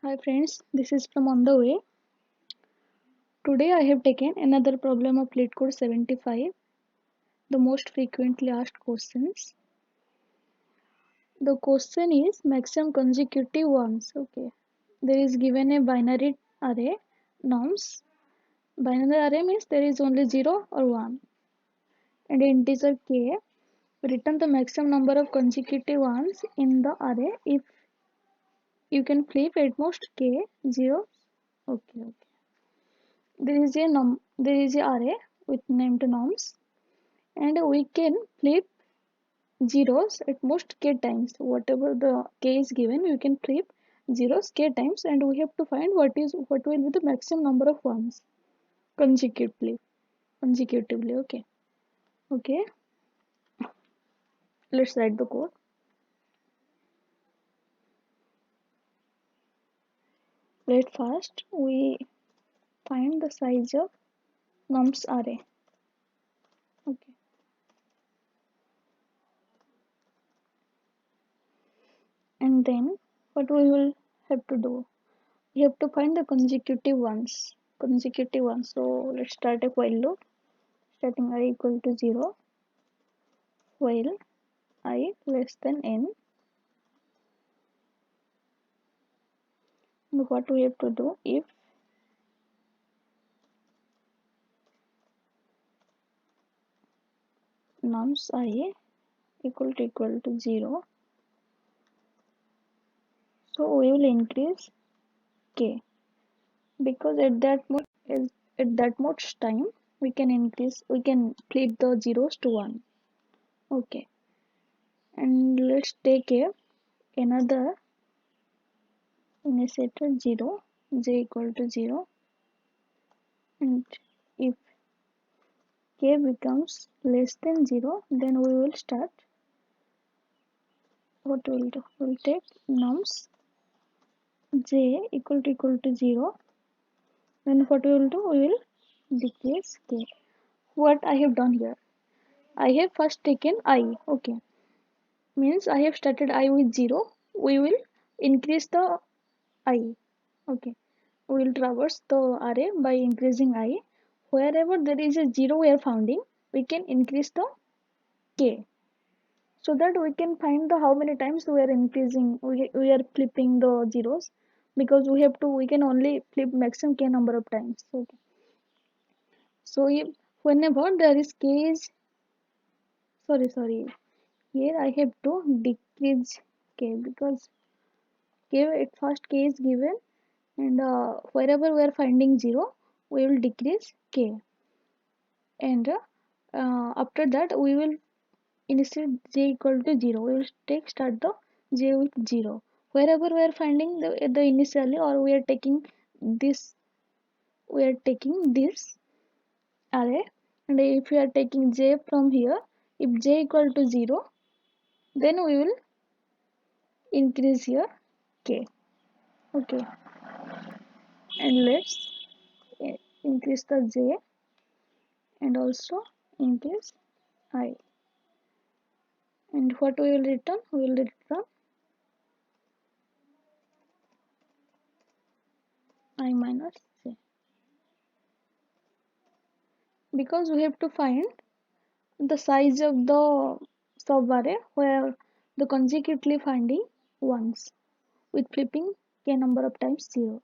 Hi friends, this is from On the Way. Today I have taken another problem of LeetCode 75, the most frequently asked questions. The question is maximum consecutive ones. Okay, there is given a binary array norms. Binary array means there is only 0 or 1 and integer k. Return the maximum number of consecutive ones in the array if you can flip at most k zeros. Okay. There is a array with named norms and we can flip zeros at most k times. Whatever the k is given, you can flip zeros k times and we have to find what will be the maximum number of ones consecutively. Okay, let's write the code. Let first we find the size of nums array. Okay, and then what we will have to do, we have to find the consecutive ones. So let's start a while loop starting I equal to 0 while I less than n. And what we have to do, if nums I equal to 0, so we will increase k, because at that much time we can flip the zeros to 1. Okay, and let's take another initiator 0, j equal to 0, and if k becomes less than 0, then we will start. What we'll do, we'll take nums j equal to 0, then what we will do, we will decrease k. What I have done here, I have first taken I. Okay, means I have started I with 0, we will increase the I. Okay, we will traverse the array by increasing I. Wherever there is a 0 we are finding, we can increase the k, so that we can find the how many times we are increasing, we are flipping the zeros, because we can only flip maximum k number of times. Okay, so if whenever there is k is sorry, here I have to decrease k, because k at first k is given, and wherever we are finding 0 we will decrease k, and after that we will, instead j equal to 0, we will start the j with 0. Wherever we are finding the initially, or this we are taking this array, and if we are taking j from here, if j equal to 0, then we will increase here k. Okay, and let's increase the j and also increase I, and what we will return, we will return I minus j, because we have to find the size of the subarray where the consecutively finding ones with flipping k number of times 0.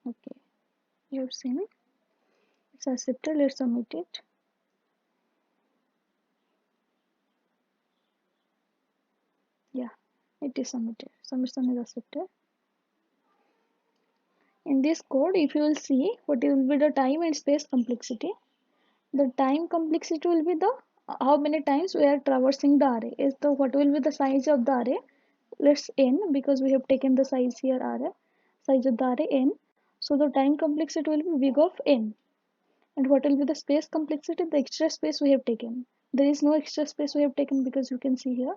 Okay, you have seen it, it's accepted. Let's submit it. Yeah, it is submitted. Submission is accepted. In this code, if you will see, what will be the time and space complexity. The time complexity will be the how many times we are traversing the array. Is the what will be the size of the array? Let's n, because we have taken the size here array, size of the array n. So the time complexity will be big of n. And what will be the space complexity? The extra space we have taken. There is no extra space we have taken, because you can see here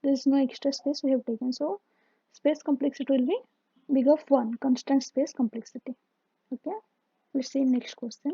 there is no extra space we have taken. So space complexity will be big of 1, constant space complexity. Okay, let's see next question.